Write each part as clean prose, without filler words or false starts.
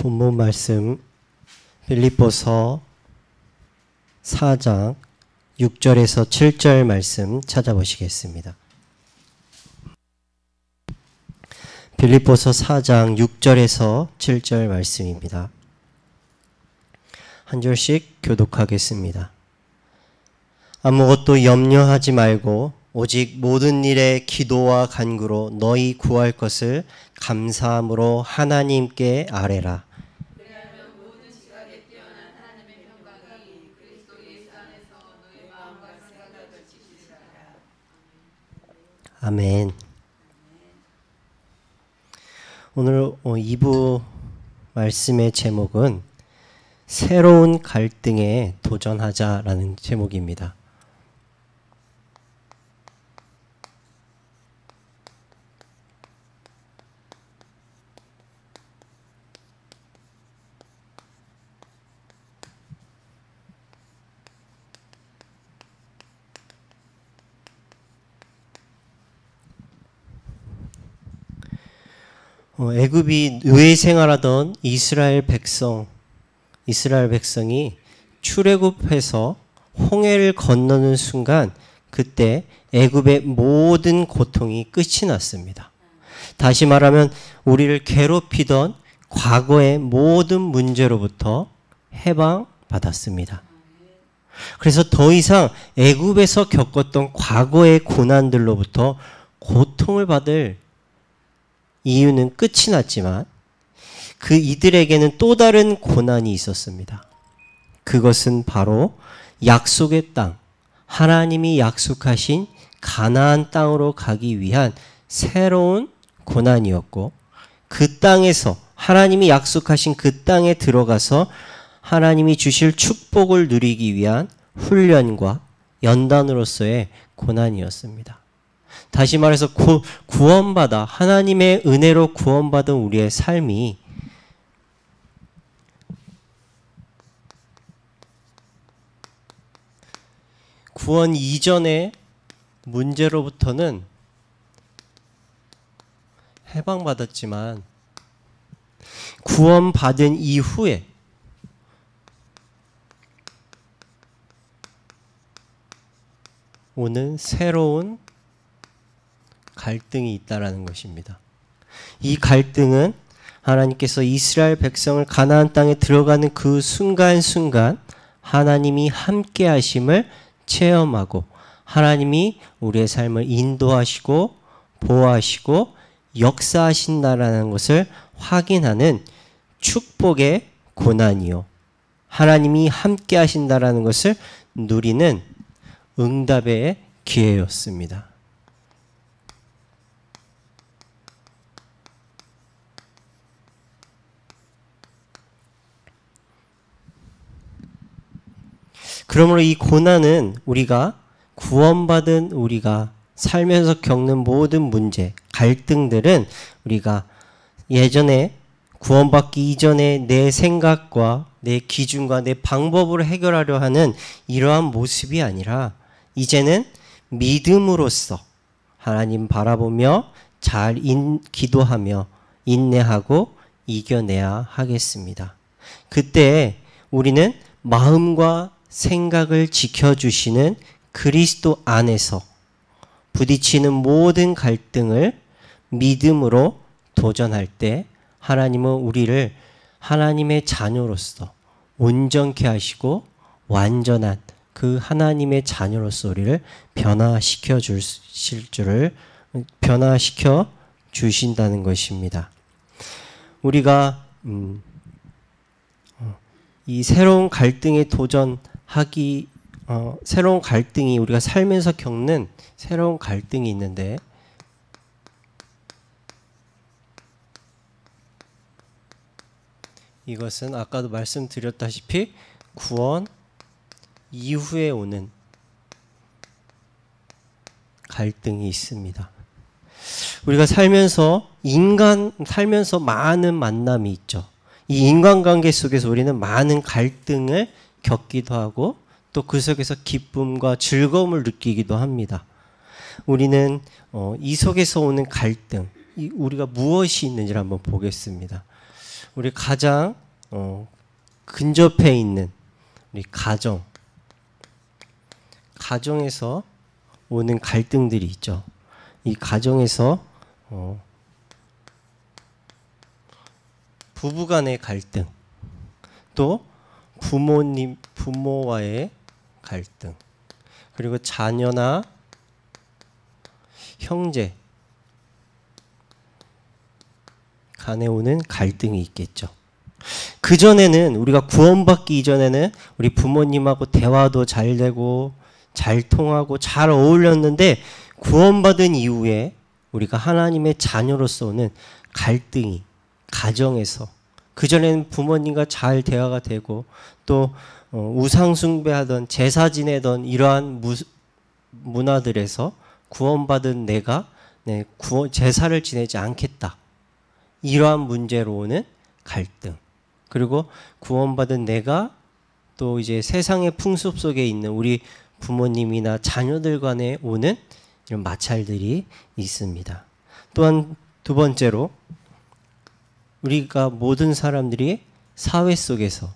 본문 말씀 빌립보서 4장 6절에서 7절 말씀 찾아보시겠습니다. 빌립보서 4장 6절에서 7절 말씀입니다. 한 절씩 교독하겠습니다. 아무것도 염려하지 말고 오직 모든 일에 기도와 간구로 너희 구할 것을 감사함으로 하나님께 아뢰라. 왜냐하면 모든 지각에 뛰어난 하나님의 평강이 그리스도 예수 안에서 너희 마음과 생각을 지키시리라. 아멘. 오늘 2부 말씀의 제목은 새로운 갈등에 도전하자라는 제목입니다. 애굽이 노예 생활하던 이스라엘 백성이 출애굽해서 홍해를 건너는 순간 그때 애굽의 모든 고통이 끝이 났습니다. 다시 말하면 우리를 괴롭히던 과거의 모든 문제로부터 해방받았습니다. 그래서 더 이상 애굽에서 겪었던 과거의 고난들로부터 고통을 받을 이유는 끝이 났지만 그 이들에게는 또 다른 고난이 있었습니다. 그것은 바로 약속의 땅, 하나님이 약속하신 가나안 땅으로 가기 위한 새로운 고난이었고, 그 땅에서 하나님이 약속하신 그 땅에 들어가서 하나님이 주실 축복을 누리기 위한 훈련과 연단으로서의 고난이었습니다. 다시 말해서 구원받아 하나님의 은혜로 구원받은 우리의 삶이 구원 이전의 문제로부터는 해방받았지만 구원받은 이후에 오는 새로운 갈등이 있다라는 것입니다. 이 갈등은 하나님께서 이스라엘 백성을 가나안 땅에 들어가는 그 순간순간 하나님이 함께 하심을 체험하고 하나님이 우리의 삶을 인도하시고 보호하시고 역사하신다라는 것을 확인하는 축복의 고난이요, 하나님이 함께 하신다라는 것을 누리는 응답의 기회였습니다. 그러므로 이 고난은 우리가 구원받은 우리가 살면서 겪는 모든 문제, 갈등들은 우리가 예전에 구원받기 이전에 내 생각과 내 기준과 내 방법으로 해결하려 하는 이러한 모습이 아니라 이제는 믿음으로써 하나님 바라보며 잘 기도하며 인내하고 이겨내야 하겠습니다. 그때 우리는 마음과 생각을 지켜주시는 그리스도 안에서 부딪히는 모든 갈등을 믿음으로 도전할 때 하나님은 우리를 하나님의 자녀로서 온전케 하시고 완전한 그 하나님의 자녀로서 우리를 변화시켜 주신다는 것입니다. 우리가 이 새로운 갈등에 새로운 갈등이 우리가 살면서 겪는 새로운 갈등이 있는데 이것은 아까도 말씀드렸다시피 구원 이후에 오는 갈등이 있습니다. 우리가 살면서 많은 만남이 있죠. 이 인간관계 속에서 우리는 많은 갈등을 겪기도 하고 또 그 속에서 기쁨과 즐거움을 느끼기도 합니다. 우리는 이 속에서 오는 갈등, 우리가 무엇이 있는지를 한번 보겠습니다. 우리 가장 근접해 있는 우리 가정에서 오는 갈등들이 있죠. 이 가정에서 부부간의 갈등, 또 부모와의 갈등, 그리고 자녀나 형제 간에 오는 갈등이 있겠죠. 그전에는, 우리가 구원받기 이전에는 우리 부모님하고 대화도 잘 되고 잘 통하고 잘 어울렸는데, 구원받은 이후에 우리가 하나님의 자녀로서 오는 갈등이 가정에서, 그전에는 부모님과 잘 대화가 되고 또 우상 숭배하던 제사 지내던 이러한 문화들에서 구원받은 내가 제사를 지내지 않겠다, 이러한 문제로 오는 갈등, 그리고 구원받은 내가 또 이제 세상의 풍습 속에 있는 우리 부모님이나 자녀들 간에 오는 이런 마찰들이 있습니다. 또한 두 번째로, 우리가 모든 사람들이 사회 속에서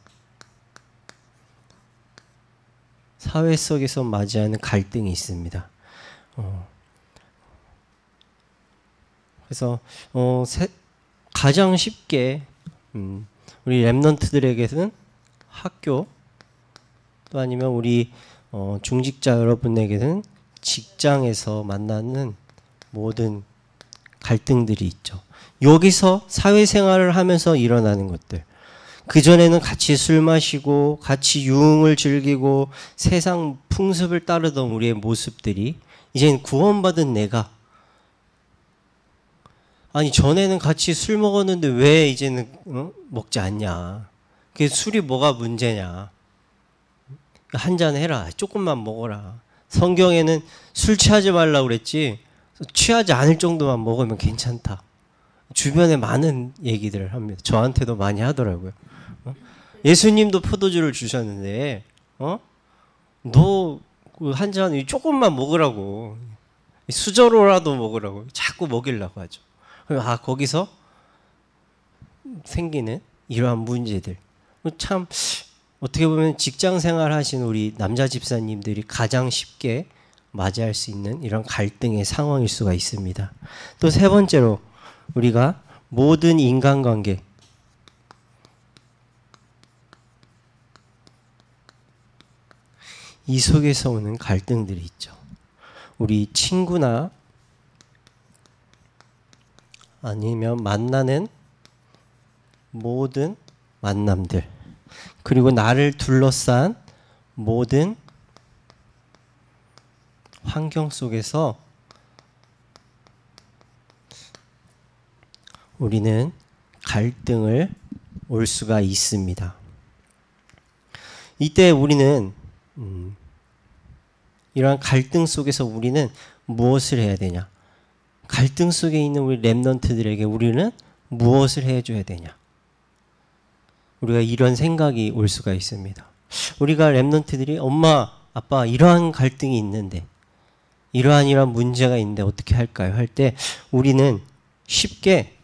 맞이하는 갈등이 있습니다. 그래서 가장 쉽게 우리 랩런트들에게는 학교, 또 아니면 우리 중직자 여러분에게는 직장에서 만나는 모든 갈등들이 있죠. 여기서 사회생활을 하면서 일어나는 것들, 그전에는 같이 술 마시고 같이 유흥을 즐기고 세상 풍습을 따르던 우리의 모습들이 이제는 구원받은 내가, 아니 전에는 같이 술 먹었는데 왜 이제는 먹지 않냐, 그게 술이 뭐가 문제냐, 한 잔 해라, 조금만 먹어라. 성경에는 술 취하지 말라고 그랬지, 취하지 않을 정도만 먹으면 괜찮다. 주변에 많은 얘기들을 합니다. 저한테도 많이 하더라고요. 예수님도 포도주를 주셨는데 너 한 잔 조금만 먹으라고, 수저로라도 먹으라고 자꾸 먹이려고 하죠. 거기서 생기는 이러한 문제들, 참 어떻게 보면 직장 생활 하신 우리 남자 집사님들이 가장 쉽게 맞이할 수 있는 이런 갈등의 상황일 수가 있습니다. 또 세 번째로, 우리가 모든 인간관계, 이 속에서 오는 갈등들이 있죠. 우리 친구나 아니면 만나는 모든 만남들, 그리고 나를 둘러싼 모든 환경 속에서 우리는 갈등을 올 수가 있습니다. 이때 우리는 이러한 갈등 속에서 우리는 무엇을 해야 되냐? 갈등 속에 있는 우리 랩런트들에게 우리는 무엇을 해줘야 되냐? 우리가 이런 생각이 올 수가 있습니다. 우리가 랩런트들이 엄마, 아빠 이러한 갈등이 있는데, 이러한 문제가 있는데 어떻게 할까요? 할 때 우리는 쉽게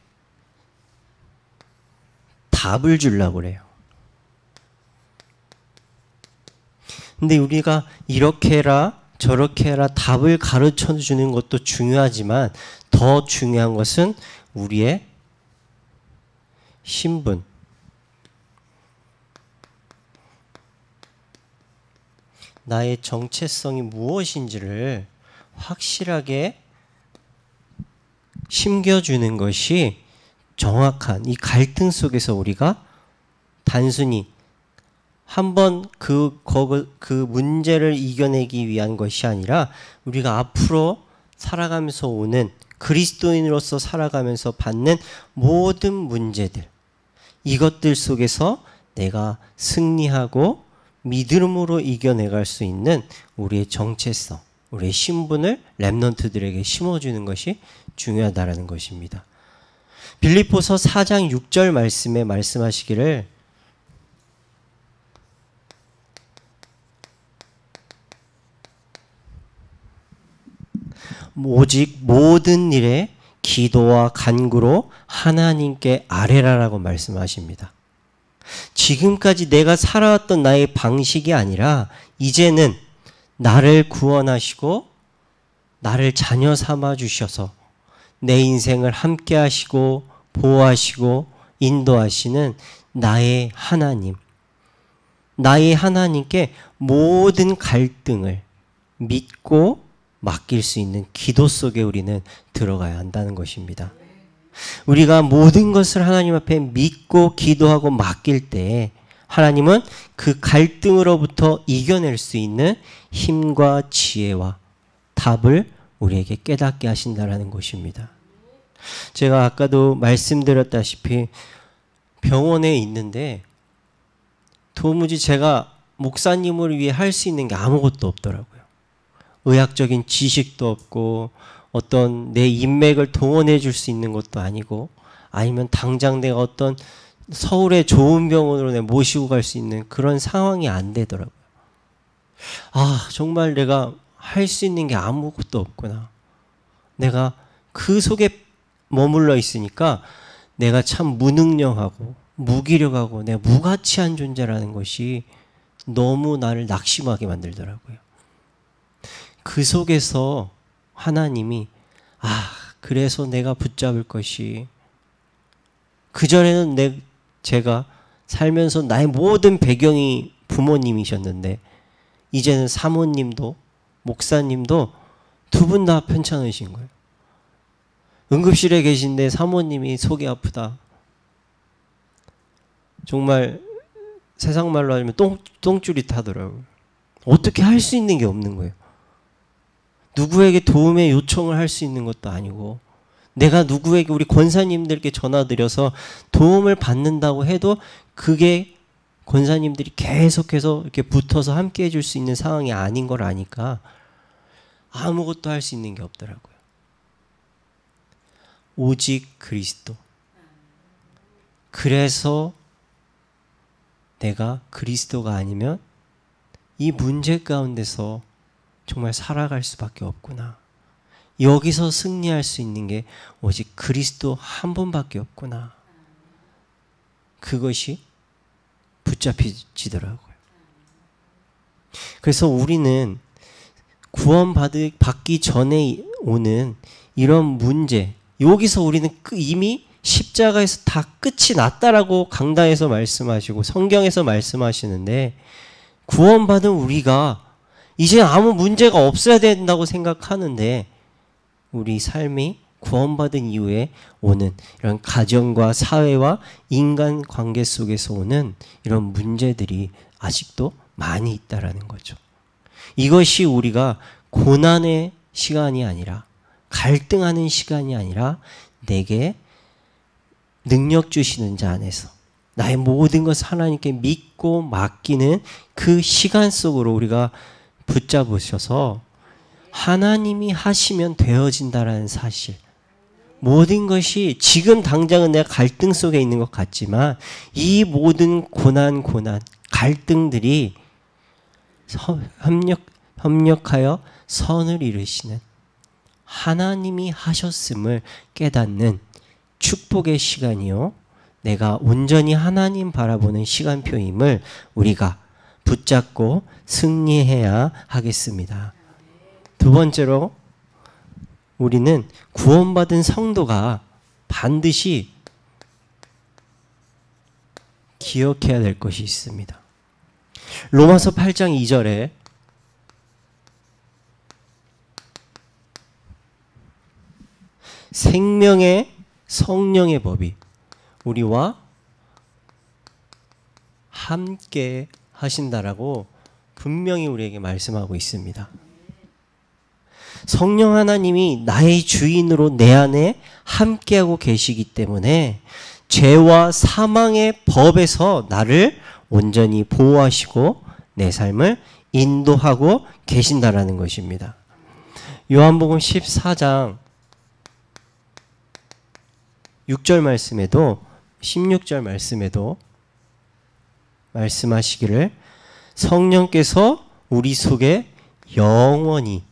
답을 주려고 그래요. 근데 우리가 이렇게 해라 저렇게 해라 답을 가르쳐 주는 것도 중요하지만, 더 중요한 것은 우리의 신분, 나의 정체성이 무엇인지를 확실하게 심겨주는 것이 정확한 이 갈등 속에서 우리가 단순히 한번 그 문제를 이겨내기 위한 것이 아니라, 우리가 앞으로 살아가면서 오는 그리스도인으로서 살아가면서 받는 모든 문제들, 이것들 속에서 내가 승리하고 믿음으로 이겨내갈 수 있는 우리의 정체성, 우리의 신분을 랩런트들에게 심어주는 것이 중요하다는 것입니다. 빌립보서 4장 6절 말씀에 말씀하시기를, 오직 모든 일에 기도와 간구로 하나님께 아뢰라라고 말씀하십니다. 지금까지 내가 살아왔던 나의 방식이 아니라 이제는 나를 구원하시고 나를 자녀 삼아 주셔서 내 인생을 함께 하시고 보호하시고 인도하시는 나의 하나님, 나의 하나님께 모든 갈등을 믿고 맡길 수 있는 기도 속에 우리는 들어가야 한다는 것입니다. 우리가 모든 것을 하나님 앞에 믿고 기도하고 맡길 때 하나님은 그 갈등으로부터 이겨낼 수 있는 힘과 지혜와 답을 우리에게 깨닫게 하신다는 것입니다. 제가 아까도 말씀드렸다시피 병원에 있는데 도무지 제가 목사님을 위해 할 수 있는 게 아무것도 없더라고요. 의학적인 지식도 없고 어떤 내 인맥을 동원해 줄 수 있는 것도 아니고 아니면 당장 내가 어떤 서울의 좋은 병원으로 내 모시고 갈 수 있는 그런 상황이 안 되더라고요. 아, 정말 내가 할 수 있는 게 아무것도 없구나. 내가 그 속에 머물러 있으니까 내가 참 무능력하고 무기력하고 내가 무가치한 존재라는 것이 너무 나를 낙심하게 만들더라고요. 그 속에서 하나님이 그래서 내가 붙잡을 것이 그전에는 제가 살면서 나의 모든 배경이 부모님이셨는데 이제는 사모님도 목사님도 두 분 다 편찮으신 거예요. 응급실에 계신데 사모님이 속이 아프다. 정말 세상 말로 하면 똥줄이 타더라고요. 어떻게 할 수 있는 게 없는 거예요. 누구에게 도움의 요청을 할 수 있는 것도 아니고 내가 누구에게 우리 권사님들께 전화드려서 도움을 받는다고 해도 그게 권사님들이 계속해서 이렇게 붙어서 함께 해줄 수 있는 상황이 아닌 걸 아니까 아무것도 할 수 있는 게 없더라고요. 오직 그리스도. 그래서 내가 그리스도가 아니면 이 문제 가운데서 정말 살아갈 수밖에 없구나. 여기서 승리할 수 있는 게 오직 그리스도 한 분밖에 없구나. 그것이 붙잡히지더라고요. 그래서 우리는 구원받기 전에 오는 이런 문제, 여기서 우리는 이미 십자가에서 다 끝이 났다라고 강단에서 말씀하시고 성경에서 말씀하시는데 구원받은 우리가 이제 아무 문제가 없어야 된다고 생각하는데 우리 삶이 구원받은 이후에 오는 이런 가정과 사회와 인간 관계 속에서 오는 이런 문제들이 아직도 많이 있다라는 거죠. 이것이 우리가 고난의 시간이 아니라 갈등하는 시간이 아니라 내게 능력 주시는 자 안에서 나의 모든 것을 하나님께 믿고 맡기는 그 시간 속으로 우리가 붙잡으셔서 하나님이 하시면 되어진다라는 사실. 모든 것이 지금 당장은 내가 갈등 속에 있는 것 같지만 이 모든 고난, 갈등들이 협력하여 선을 이루시는 하나님이 하셨음을 깨닫는 축복의 시간이요. 내가 온전히 하나님 바라보는 시간표임을 우리가 붙잡고 승리해야 하겠습니다. 두 번째로 우리는 구원받은 성도가 반드시 기억해야 될 것이 있습니다. 로마서 8장 2절에 생명의 성령의 법이 우리와 함께 하신다라고 분명히 우리에게 말씀하고 있습니다. 성령 하나님이 나의 주인으로 내 안에 함께하고 계시기 때문에 죄와 사망의 법에서 나를 온전히 보호하시고 내 삶을 인도하고 계신다라는 것입니다. 요한복음 14장 6절 말씀에도 16절 말씀에도 말씀하시기를 성령께서 우리 속에 영원히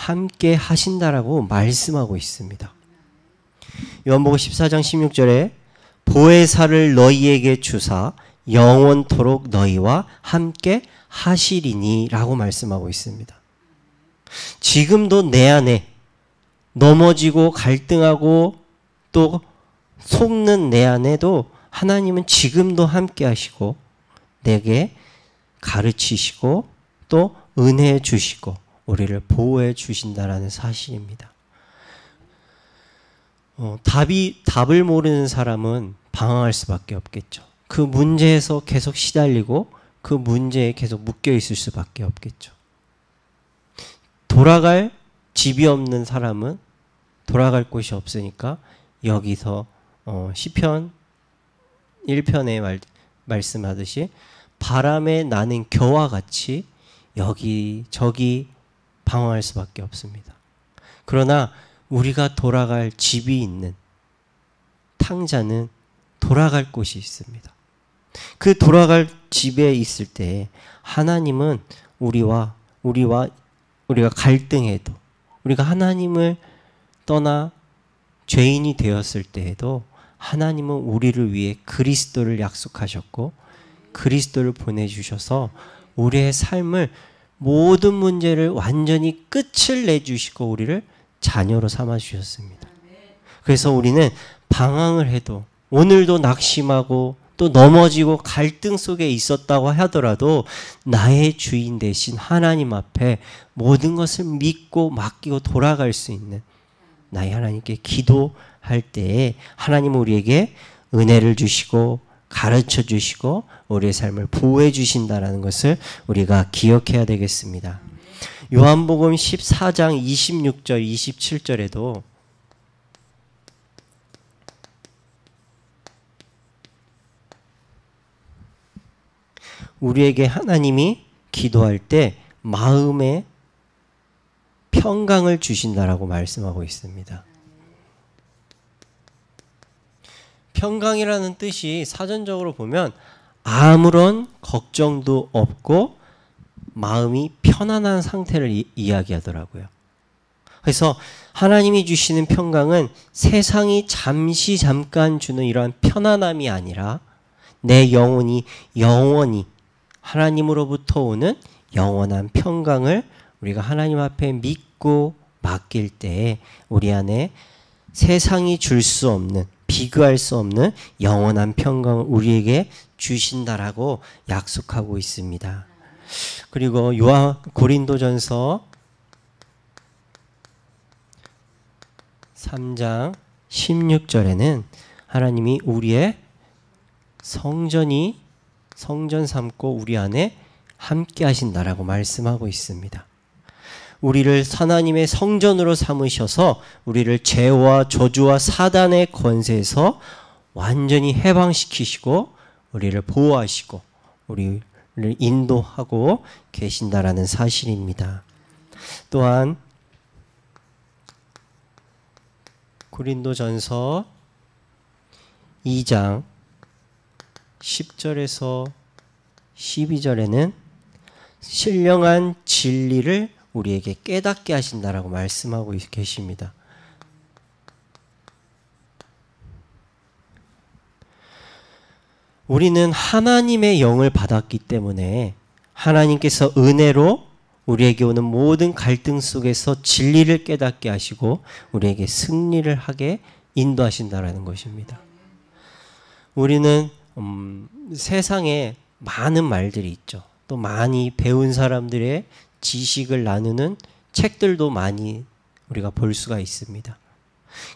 함께 하신다라고 말씀하고 있습니다. 요한복음 14장 16절에 보혜사를 너희에게 주사 영원토록 너희와 함께 하시리니 라고 말씀하고 있습니다. 지금도 내 안에 넘어지고 갈등하고 또 속는 내 안에도 하나님은 지금도 함께 하시고 내게 가르치시고 또 은혜 주시고 우리를 보호해 주신다라는 사실입니다. 답을 모르는 사람은 방황할 수밖에 없겠죠. 그 문제에서 계속 시달리고 그 문제에 계속 묶여 있을 수밖에 없겠죠. 돌아갈 집이 없는 사람은 돌아갈 곳이 없으니까 여기서 시편 1편에 말씀하듯이 바람에 나는 겨와 같이 여기저기 방황할 수밖에 없습니다. 그러나 우리가 돌아갈 집이 있는 탕자는 돌아갈 곳이 있습니다. 그 돌아갈 집에 있을 때 하나님은 우리가 갈등해도 우리가 하나님을 떠나 죄인이 되었을 때에도 하나님은 우리를 위해 그리스도를 약속하셨고 그리스도를 보내주셔서 우리의 삶을 모든 문제를 완전히 끝을 내주시고 우리를 자녀로 삼아주셨습니다. 그래서 우리는 방황을 해도 오늘도 낙심하고 또 넘어지고 갈등 속에 있었다고 하더라도 나의 주인 대신 하나님 앞에 모든 것을 믿고 맡기고 돌아갈 수 있는 나의 하나님께 기도할 때에 하나님은 우리에게 은혜를 주시고 가르쳐 주시고 우리의 삶을 보호해 주신다는 것을 우리가 기억해야 되겠습니다. 요한복음 14장 26절 27절에도 우리에게 하나님이 기도할 때 마음에 평강을 주신다라고 말씀하고 있습니다. 평강이라는 뜻이 사전적으로 보면 아무런 걱정도 없고 마음이 편안한 상태를 이야기하더라고요. 그래서 하나님이 주시는 평강은 세상이 잠깐 주는 이러한 편안함이 아니라 내 영혼이 영원히 하나님으로부터 오는 영원한 평강을 우리가 하나님 앞에 믿고 맡길 때에 우리 안에 세상이 줄 수 없는 비교할 수 없는 영원한 평강을 우리에게 주신다라고 약속하고 있습니다. 그리고 고린도전서 3장 16절에는 하나님이 우리의 성전 삼고 우리 안에 함께 하신다라고 말씀하고 있습니다. 우리를 하나님의 성전으로 삼으셔서 우리를 죄와 저주와 사단의 권세에서 완전히 해방시키시고 우리를 보호하시고 우리를 인도하고 계신다라는 사실입니다. 또한 고린도전서 2장 10절에서 12절에는 신령한 진리를 우리에게 깨닫게 하신다라고 말씀하고 계십니다. 우리는 하나님의 영을 받았기 때문에 하나님께서 은혜로 우리에게 오는 모든 갈등 속에서 진리를 깨닫게 하시고 우리에게 승리를 하게 인도하신다라는 것입니다. 우리는 세상에 많은 말들이 있죠. 또 많이 배운 사람들의 지식을 나누는 책들도 많이 우리가 볼 수가 있습니다.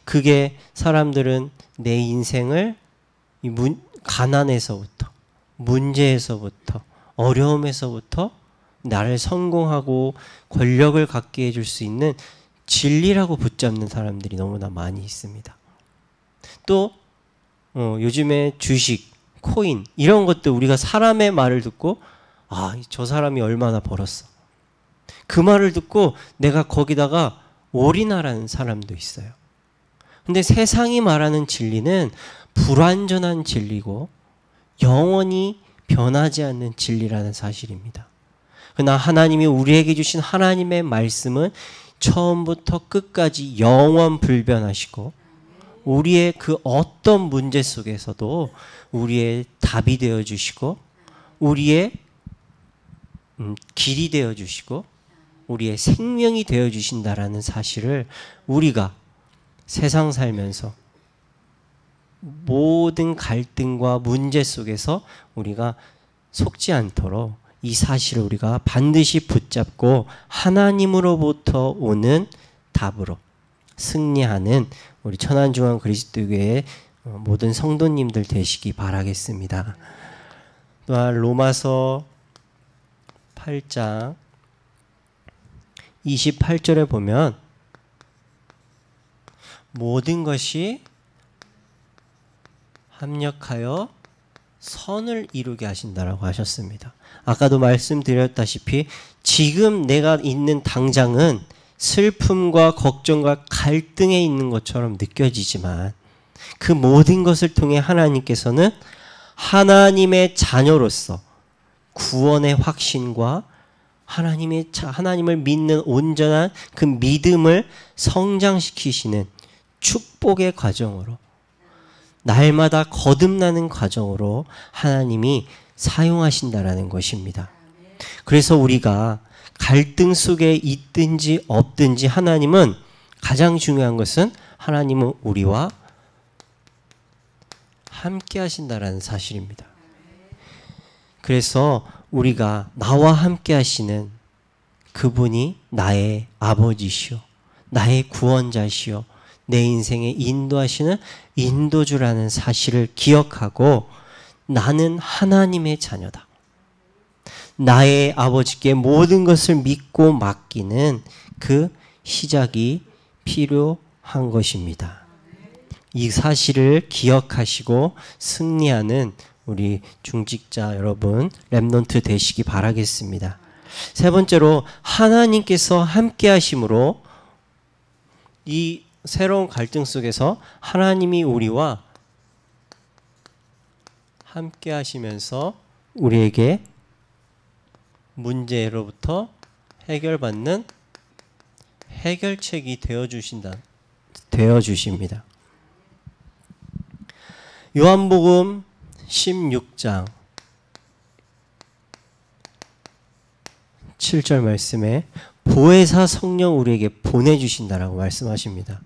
그게 사람들은 내 인생을 가난에서부터 문제에서부터 어려움에서부터 나를 성공하고 권력을 갖게 해줄 수 있는 진리라고 붙잡는 사람들이 너무나 많이 있습니다. 또 요즘에 주식, 코인 이런 것들 우리가 사람의 말을 듣고 저 사람이 얼마나 벌었어. 그 말을 듣고 내가 거기다가 올인하라는 사람도 있어요. 근데 세상이 말하는 진리는 불완전한 진리고 영원히 변하지 않는 진리라는 사실입니다. 그러나 하나님이 우리에게 주신 하나님의 말씀은 처음부터 끝까지 영원 불변하시고 우리의 그 어떤 문제 속에서도 우리의 답이 되어주시고 우리의 길이 되어주시고 우리의 생명이 되어주신다라는 사실을 우리가 세상 살면서 모든 갈등과 문제 속에서 우리가 속지 않도록 이 사실을 우리가 반드시 붙잡고 하나님으로부터 오는 답으로 승리하는 우리 천안중앙 그리스도교회 모든 성도님들 되시기 바라겠습니다. 또한 로마서 8장 28절에 보면 모든 것이 합력하여 선을 이루게 하신다라고 하셨습니다. 아까도 말씀드렸다시피 지금 내가 있는 당장은 슬픔과 걱정과 갈등에 있는 것처럼 느껴지지만 그 모든 것을 통해 하나님께서는 하나님의 자녀로서 구원의 확신과 하나님을 믿는 온전한 그 믿음을 성장시키시는 축복의 과정으로 날마다 거듭나는 과정으로 하나님이 사용하신다라는 것입니다. 그래서 우리가 갈등 속에 있든지 없든지 하나님은 가장 중요한 것은 하나님은 우리와 함께 하신다라는 사실입니다. 그래서 우리가 나와 함께 하시는 그분이 나의 아버지시오, 나의 구원자시오, 내 인생에 인도하시는 인도주라는 사실을 기억하고 나는 하나님의 자녀다. 나의 아버지께 모든 것을 믿고 맡기는 그 시작이 필요한 것입니다. 이 사실을 기억하시고 승리하는 우리 중직자 여러분, 렘넌트 되시기 바라겠습니다. 세 번째로 하나님께서 함께 하심으로 이 새로운 갈등 속에서 하나님이 우리와 함께 하시면서 우리에게 문제로부터 해결받는 해결책이 되어주십니다. 요한복음 16장 7절 말씀에 보혜사 성령 우리에게 보내주신다라고 말씀하십니다.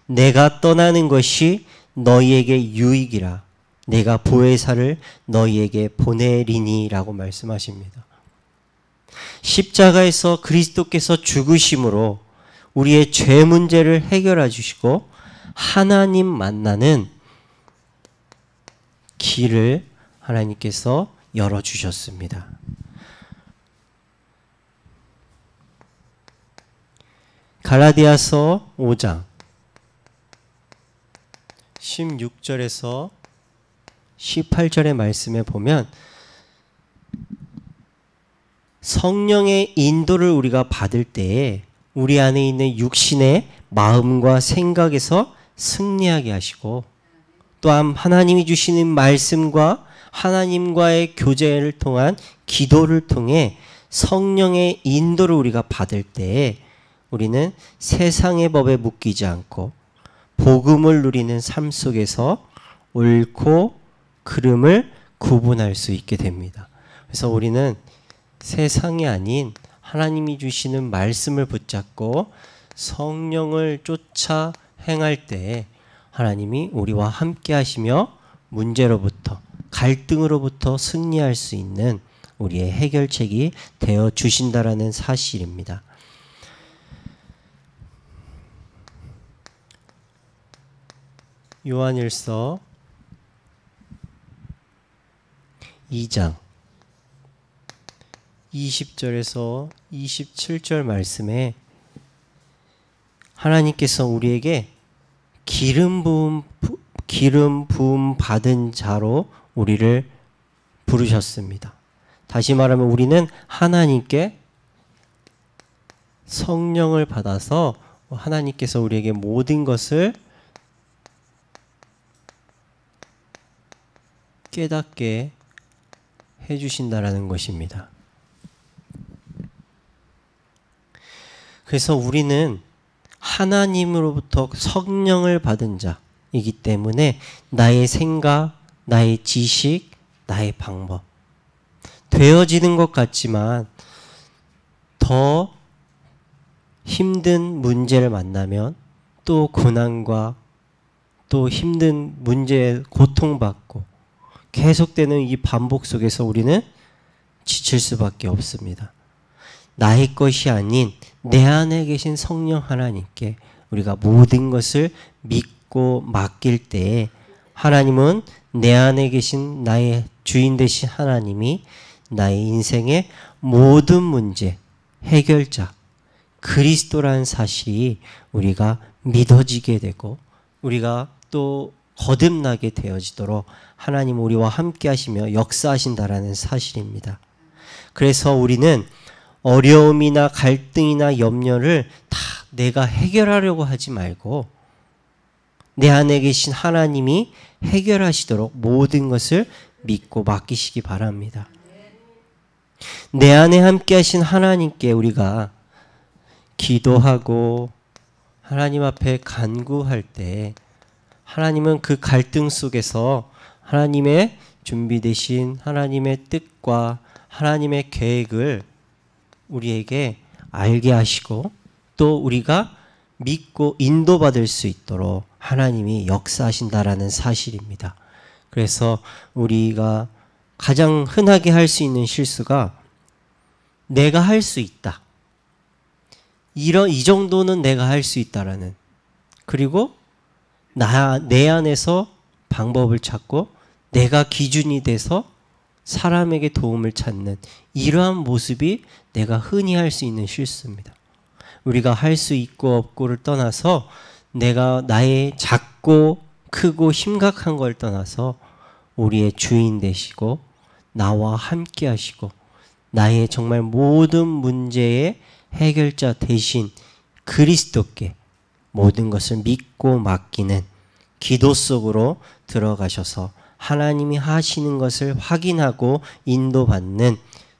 내가 떠나는 것이 너희에게 유익이라 내가 보혜사를 너희에게 보내리니라고 말씀하십니다. 십자가에서 그리스도께서 죽으심으로 우리의 죄 문제를 해결해 주시고 하나님 만나는 길을 하나님께서 열어주셨습니다. 갈라디아서 5장 16절에서 18절의 말씀에 보면 성령의 인도를 우리가 받을 때에 우리 안에 있는 육신의 마음과 생각에서 승리하게 하시고 또한 하나님이 주시는 말씀과 하나님과의 교제를 통한 기도를 통해 성령의 인도를 우리가 받을 때에 우리는 세상의 법에 묶이지 않고 복음을 누리는 삶 속에서 옳고 그름을 구분할 수 있게 됩니다. 그래서 우리는 세상이 아닌 하나님이 주시는 말씀을 붙잡고 성령을 쫓아 행할 때 하나님이 우리와 함께 하시며 문제로부터 갈등으로부터 승리할 수 있는 우리의 해결책이 되어 주신다라는 사실입니다. 요한일서 2장 20절에서 27절 말씀에 하나님께서 우리에게 기름 부음 받은 자로 우리를 부르셨습니다. 다시 말하면 우리는 하나님께 성령을 받아서 하나님께서 우리에게 모든 것을 깨닫게 해주신다라는 것입니다. 그래서 우리는 하나님으로부터 성령을 받은 자이기 때문에 나의 생각, 나의 지식, 나의 방법 되어지는 것 같지만 더 힘든 문제를 만나면 또 고난과 또 힘든 문제에 고통받고 계속되는 이 반복 속에서 우리는 지칠 수밖에 없습니다. 나의 것이 아닌 내 안에 계신 성령 하나님께 우리가 모든 것을 믿고 맡길 때에 하나님은 내 안에 계신 나의 주인 되신 하나님이 나의 인생의 모든 문제 해결자 그리스도라는 사실이 우리가 믿어지게 되고 우리가 또 거듭나게 되어지도록 하나님 우리와 함께 하시며 역사하신다라는 사실입니다. 그래서 우리는 어려움이나 갈등이나 염려를 다 내가 해결하려고 하지 말고 내 안에 계신 하나님이 해결하시도록 모든 것을 믿고 맡기시기 바랍니다. 내 안에 함께 하신 하나님께 우리가 기도하고 하나님 앞에 간구할 때 하나님은 그 갈등 속에서 하나님의 준비되신 하나님의 뜻과 하나님의 계획을 우리에게 알게 하시고 또 우리가 믿고 인도받을 수 있도록 하나님이 역사하신다라는 사실입니다. 그래서 우리가 가장 흔하게 할 수 있는 실수가 내가 할 수 있다. 이 정도는 내가 할 수 있다라는 그리고 내 안에서 방법을 찾고 내가 기준이 돼서 사람에게 도움을 찾는 이러한 모습이 내가 흔히 할 수 있는 실수입니다. 우리가 할 수 있고 없고를 떠나서 내가 나의 작고 크고 심각한 걸 떠나서 우리의 주인 되시고 나와 함께 하시고 나의 정말 모든 문제의 해결자 되신 그리스도께 모든 것을 믿고 맡기는 기도 속으로 들어가셔서 하나님이 하시는 것을 확인하고 인도받는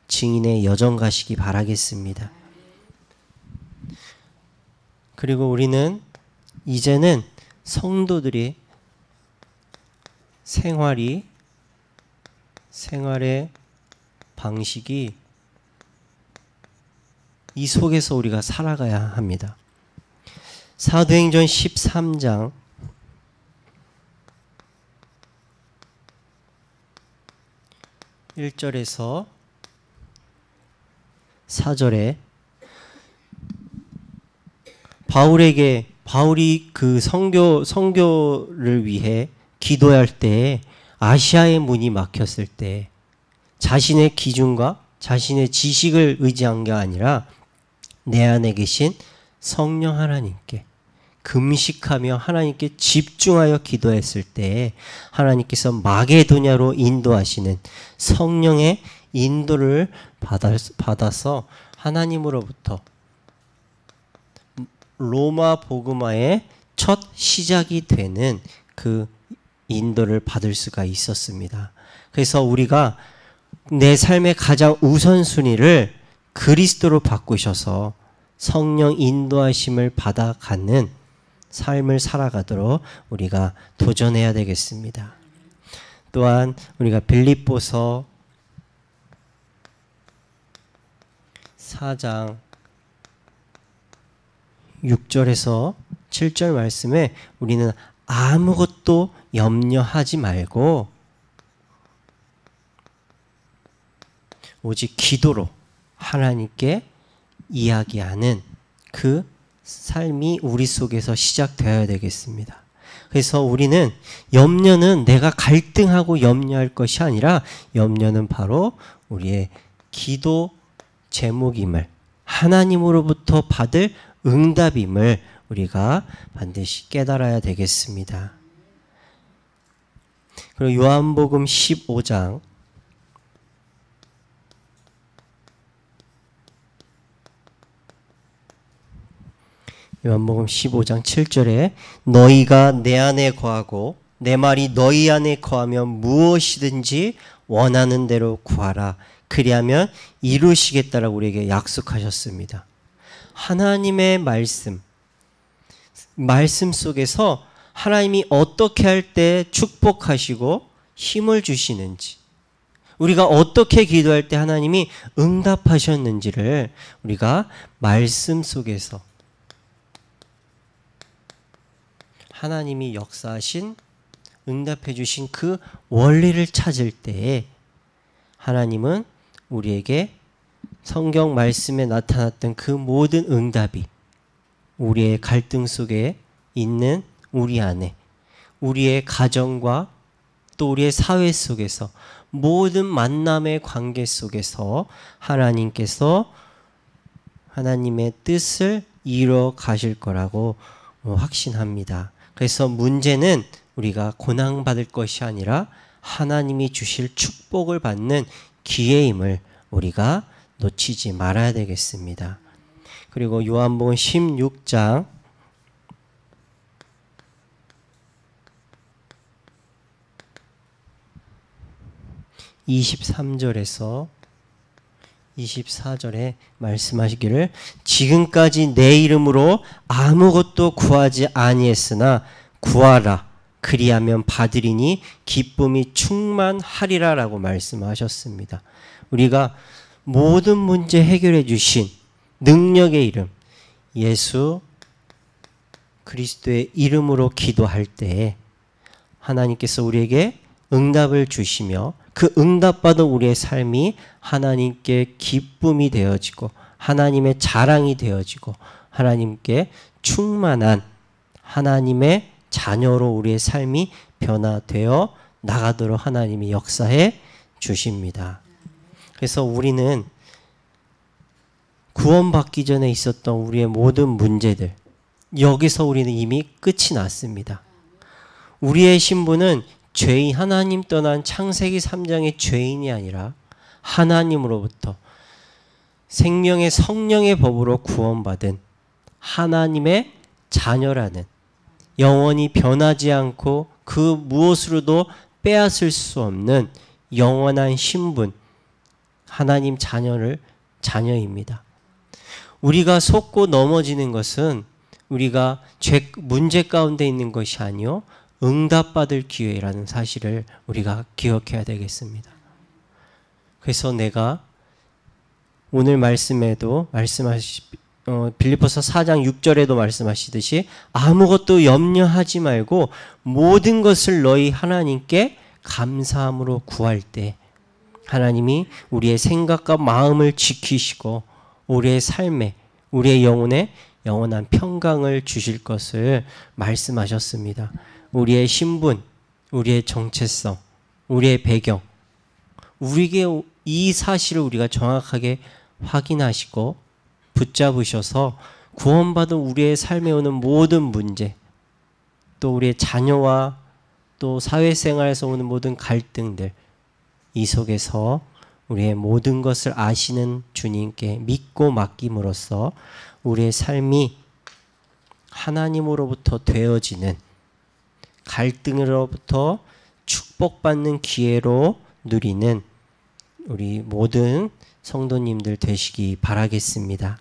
증인의 여정 가시기 바라겠습니다. 그리고 우리는 이제는 성도들이 생활의 방식이 이 속에서 우리가 살아가야 합니다. 사도행전 13장 1절에서 4절에 바울이 그 선교를 위해 기도할 때 아시아의 문이 막혔을 때 자신의 기준과 자신의 지식을 의지한 게 아니라 내 안에 계신 성령 하나님께 금식하며 하나님께 집중하여 기도했을 때 하나님께서 마게도냐로 인도하시는 성령의 인도를 받아서 하나님으로부터 로마 복음화의 첫 시작이 되는 그 인도를 받을 수가 있었습니다. 그래서 우리가 내 삶의 가장 우선순위를 그리스도로 바꾸셔서 성령 인도하심을 받아가는 삶을 살아가도록 우리가 도전해야 되겠습니다. 또한 우리가 빌립보서 4장 6절에서 7절 말씀에 우리는 아무것도 염려하지 말고 오직 기도로 하나님께 이야기하는 그 삶이 우리 속에서 시작되어야 되겠습니다. 그래서 우리는 염려는 내가 갈등하고 염려할 것이 아니라 염려는 바로 우리의 기도 제목임을 하나님으로부터 받을 응답임을 우리가 반드시 깨달아야 되겠습니다. 그리고 요한복음 15장 요한복음 15장 7절에 너희가 내 안에 거하고 내 말이 너희 안에 거하면 무엇이든지 원하는 대로 구하라. 그리하면 이루시겠다라고 우리에게 약속하셨습니다. 하나님의 말씀 속에서 하나님이 어떻게 할 때 축복하시고 힘을 주시는지, 우리가 어떻게 기도할 때 하나님이 응답하셨는지를 우리가 말씀 속에서 하나님이 역사하신 응답해 주신 그 원리를 찾을 때에 하나님은 우리에게 성경 말씀에 나타났던 그 모든 응답이 우리의 갈등 속에 있는 우리 안에, 우리의 가정과 또 우리의 사회 속에서 모든 만남의 관계 속에서 하나님께서 하나님의 뜻을 이루어 가실 거라고 확신합니다. 그래서 문제는 우리가 고난받을 것이 아니라 하나님이 주실 축복을 받는 기회임을 우리가 놓치지 말아야 되겠습니다. 그리고 요한복음 16장 23절에서 24절에 말씀하시기를 지금까지 내 이름으로 아무것도 구하지 아니했으나 구하라 그리하면 받으리니 기쁨이 충만하리라 라고 말씀하셨습니다. 우리가 모든 문제 해결해 주신 능력의 이름 예수 그리스도의 이름으로 기도할 때 하나님께서 우리에게 응답을 주시며 그 응답받은 우리의 삶이 하나님께 기쁨이 되어지고 하나님의 자랑이 되어지고 하나님께 충만한 하나님의 자녀로 우리의 삶이 변화되어 나가도록 하나님이 역사해 주십니다. 그래서 우리는 구원받기 전에 있었던 우리의 모든 문제들 여기서 우리는 이미 끝이 났습니다. 우리의 신분은 죄인 하나님 떠난 창세기 3장의 죄인이 아니라 하나님으로부터 생명의 성령의 법으로 구원받은 하나님의 자녀라는 영원히 변하지 않고 그 무엇으로도 빼앗을 수 없는 영원한 신분 하나님 자녀입니다. 우리가 속고 넘어지는 것은 우리가 문제 가운데 있는 것이 아니요 응답받을 기회라는 사실을 우리가 기억해야 되겠습니다. 그래서 내가 오늘 말씀에도 빌립보서 4장 6절에도 말씀하시듯이 아무것도 염려하지 말고 모든 것을 너희 하나님께 감사함으로 구할 때 하나님이 우리의 생각과 마음을 지키시고 우리의 삶에 우리의 영혼에 영원한 평강을 주실 것을 말씀하셨습니다. 우리의 신분, 우리의 정체성, 우리의 배경, 우리에게 이 사실을 우리가 정확하게 확인하시고 붙잡으셔서 구원받은 우리의 삶에 오는 모든 문제, 또 우리의 자녀와 또 사회생활에서 오는 모든 갈등들, 이 속에서 우리의 모든 것을 아시는 주님께 믿고 맡김으로써 우리의 삶이 하나님으로부터 되어지는 갈등으로부터 축복받는 기회로 누리는 우리 모든 성도님들 되시기 바라겠습니다.